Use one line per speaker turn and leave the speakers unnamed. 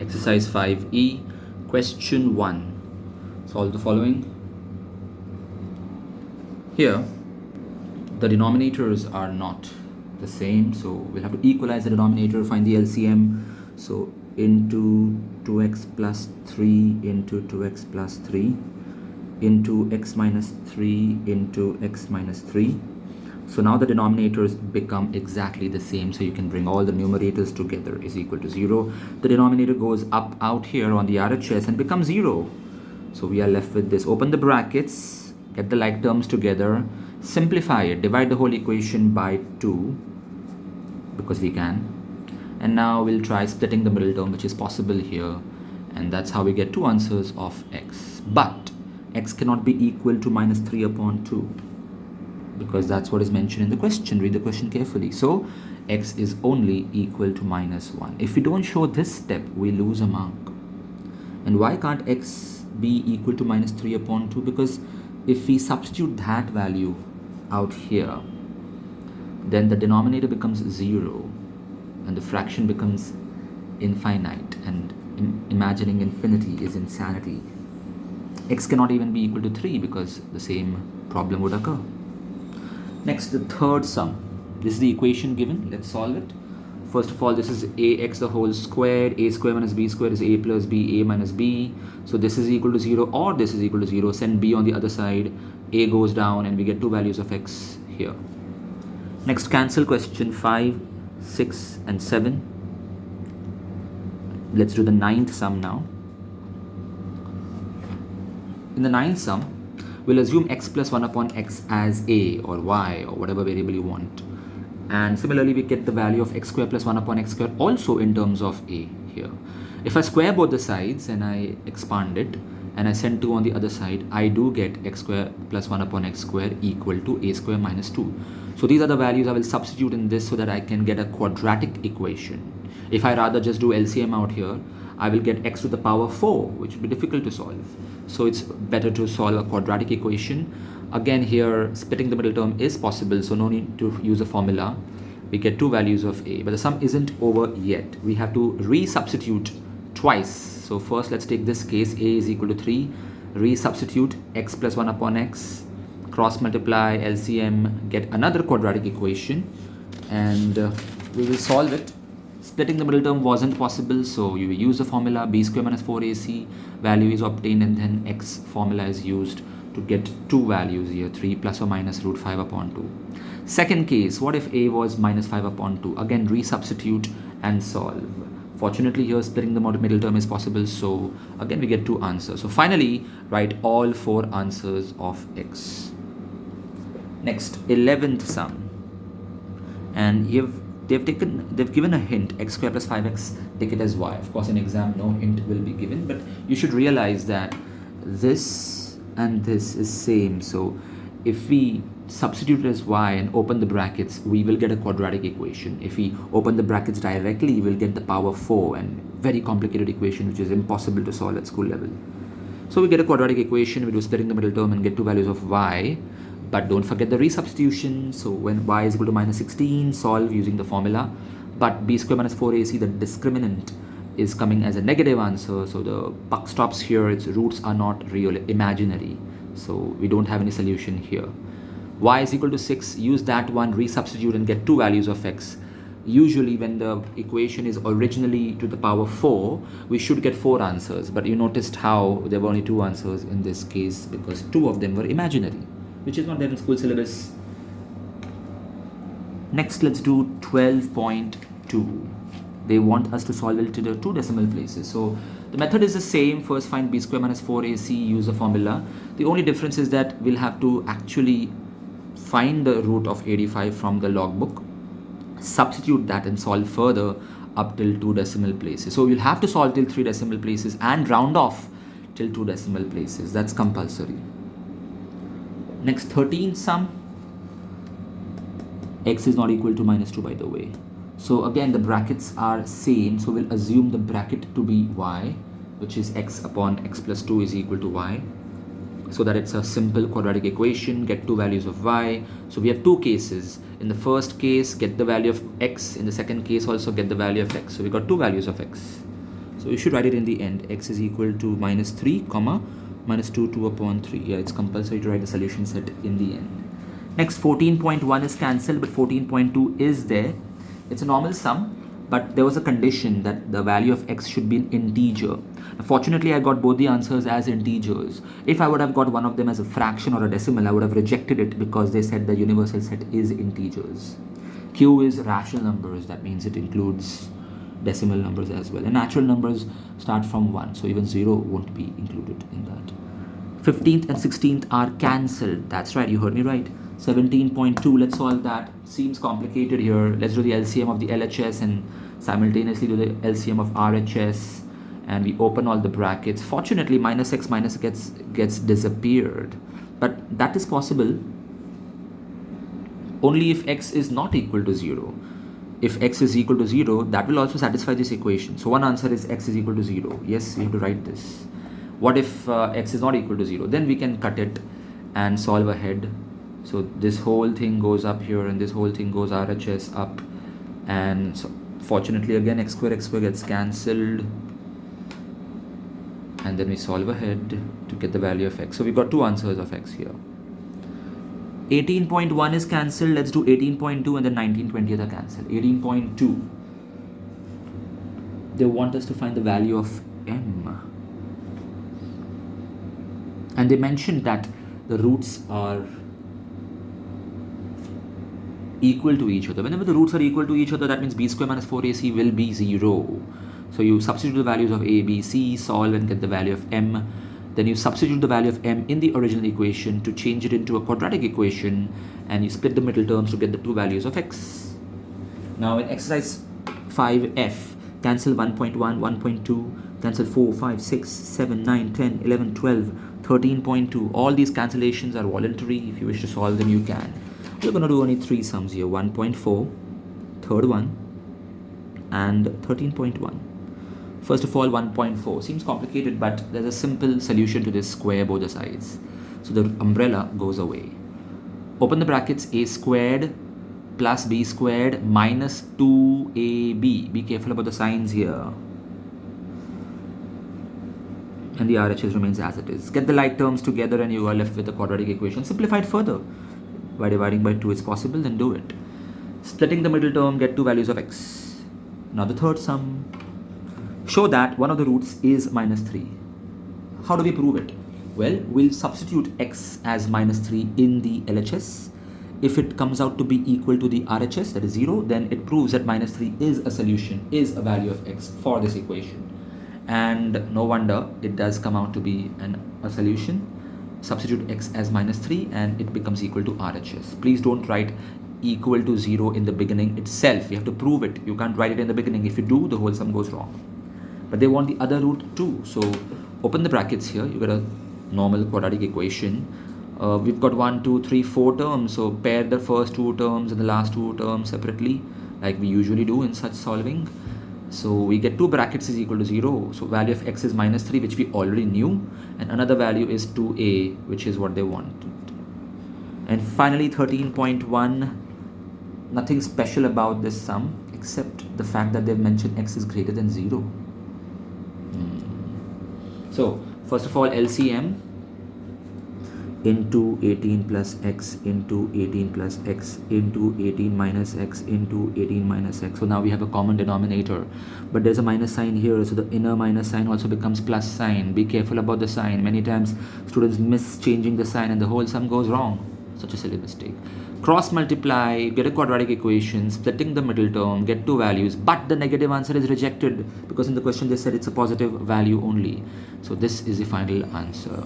Exercise 5E, question 1. Solve the following. Here, the denominators are not the same, so we'll have to equalize the denominator, find the LCM. So into 2x plus 3 into 2x plus 3 into x minus 3 into x minus 3. So now the denominators become exactly the same, so you can bring all the numerators together is equal to 0. The denominator goes up out here on the RHS and becomes 0. So we are left with this. Open the brackets, get the like terms together, simplify it, divide the whole equation by 2 because we can. And now we'll try splitting the middle term, which is possible here. And that's how we get two answers of x. But x cannot be equal to minus 3 upon 2. Because that's what is mentioned in the question. Read the question carefully. So x is only equal to minus 1. If we don't show this step, we lose a mark. And why can't x be equal to minus 3 upon 2? Because if we substitute that value out here, then the denominator becomes 0 and the fraction becomes infinite, and imagining infinity is insanity. X cannot even be equal to 3 because the same problem would occur. Next, the third sum. This is the equation given. Let's solve it. First of all, this is ax the whole squared. A square minus b squared is a plus b, a minus b. So this is equal to 0 or this is equal to 0. Send b on the other side. A goes down and we get two values of x here. Next, cancel question 5, 6 and 7. Let's do the ninth sum now. In the ninth sum, we'll assume x plus 1 upon x as a or y or whatever variable you want. And similarly, we get the value of x square plus 1 upon x square also in terms of a here. If I square both the sides and I expand it and I send 2 on the other side, I do get x square plus 1 upon x square equal to a square minus 2. So these are the values I will substitute in this so that I can get a quadratic equation. If I rather just do LCM out here, I will get x to the power 4, which will be difficult to solve. So it's better to solve a quadratic equation. Again, here splitting the middle term is possible, so no need to use a formula. We get two values of a, but the sum isn't over yet. We have to resubstitute twice. So first, let's take this case. A is equal to 3. Resubstitute x plus 1 upon x. Cross multiply, LCM, get another quadratic equation, and we will solve it. Splitting the middle term wasn't possible, so you will use the formula b square minus 4ac, value is obtained, and then x formula is used to get two values here, 3 plus or minus root 5 upon 2. Second case, what if a was minus 5 upon 2? Again, resubstitute and solve. Fortunately, here splitting the middle term is possible, so again we get two answers. So finally, write all four answers of x. Next, 11th sum. And they've given a hint, x square plus 5x, take it as y. Of course, in exam, no hint will be given, but you should realize that this and this is same. So if we substitute it as y and open the brackets, we will get a quadratic equation. If we open the brackets directly, we'll get the power 4, and very complicated equation which is impossible to solve at school level. So we get a quadratic equation, we do splitting the middle term and get two values of y. But don't forget the resubstitution. So when y is equal to minus 16, solve using the formula. But b square minus 4ac, the discriminant, is coming as a negative answer. So the buck stops here. Its roots are not real, imaginary. So we don't have any solution here. Y is equal to 6. Use that one, resubstitute and get two values of x. Usually when the equation is originally to the power 4, we should get 4 answers. But you noticed how there were only 2 answers in this case because 2 of them were imaginary, which is not there in school syllabus. Next, let's do 12.2. They want us to solve it to the 2 decimal places. So the method is the same. First, find b square minus 4ac, use the formula. The only difference is that we'll have to actually find the root of 85 from the logbook, substitute that and solve further up till 2 decimal places. So you'll have to solve till 3 decimal places and round off till 2 decimal places. That's compulsory. Next, 13th sum. X is not equal to minus 2, by the way. So again, the brackets are same. So we'll assume the bracket to be y, which is x upon x plus 2 is equal to y. So that it's a simple quadratic equation, get two values of y. So we have two cases. In the first case, get the value of x. In the second case, also get the value of x. So we got two values of x. So you should write it in the end. X is equal to minus 3 comma minus 2 2 upon 3. Yeah, it's compulsory to write the solution set in the end. Next, 14.1 is cancelled, but 14.2 is there. It's a normal sum, but there was a condition that the value of x should be an integer. Now, fortunately, I got both the answers as integers. If I would have got one of them as a fraction or a decimal, I would have rejected it because they said the universal set is integers. Q is rational numbers. That means it includes decimal numbers as well. And natural numbers start from 1, so even 0 won't be included in that. 15th and 16th are cancelled. That's right, you heard me right. 17.2, let's solve that. Seems complicated here. Let's do the LCM of the LHS and simultaneously do the LCM of RHS, and we open all the brackets. Fortunately, minus x minus gets disappeared, but that is possible only if x is not equal to 0. If x is equal to 0, that will also satisfy this equation. So one answer is x is equal to 0. Yes, you have to write this. What if x is not equal to 0? Then we can cut it and solve ahead. So this whole thing goes up here and this whole thing goes RHS up, and so fortunately again x square gets cancelled, and then we solve ahead to get the value of x. So we got two answers of x here. 18.1 is cancelled. Let's do 18.2 and then 19/20 are cancelled. 18.2, they want us to find the value of m, and they mentioned that the roots are equal to each other. Whenever the roots are equal to each other, that means b square minus 4ac will be 0. So you substitute the values of a, b, c, solve and get the value of m. Then you substitute the value of m in the original equation to change it into a quadratic equation, and you split the middle terms to get the two values of x. Now in exercise 5f, cancel 1.1, 1.2, cancel 4, 5, 6, 7, 9, 10, 11, 12, 13.2. All these cancellations are voluntary. If you wish to solve them, you can. We're going to do only 3 sums here. 1.4, third one, and 13.1. First of all, 1.4 seems complicated, but there's a simple solution to this: square both the sides. So the umbrella goes away. Open the brackets. A squared plus b squared minus 2ab. Be careful about the signs here. And the RHS remains as it is. Get the like terms together and you are left with the quadratic equation. Simplified further. By dividing by 2 is possible, then do it. Splitting the middle term, get two values of x. Now the third sum. Show that one of the roots is minus 3. How do we prove it? Well, we'll substitute x as minus 3 in the LHS. If it comes out to be equal to the RHS, that is 0, then it proves that minus 3 is a solution, is a value of x for this equation. And no wonder it does come out to be a solution. Substitute x as minus 3 and it becomes equal to RHS. Please don't write equal to 0 in the beginning itself. You have to prove it. You can't write it in the beginning. If you do, the whole sum goes wrong. But they want the other root too. So open the brackets here. You get a normal quadratic equation. We've got 1, 2, 3, 4 terms. So pair the first 2 terms and the last 2 terms separately, like we usually do in such solving. So we get 2 brackets is equal to 0. So value of x is minus 3, which we already knew. And another value is 2a, which is what they wanted. And finally 13.1. Nothing special about this sum except the fact that they've mentioned x is greater than 0. So first of all, LCM into 18 plus x into 18 plus x into 18 minus x into 18 minus x. So now we have a common denominator, but there's a minus sign here, so the inner minus sign also becomes plus sign. Be careful about the sign. Many times students miss changing the sign and the whole sum goes wrong. Such a silly mistake. Cross multiply, get a quadratic equation, splitting the middle term, get 2 values, but the negative answer is rejected because in the question they said it's a positive value only. So this is the final answer.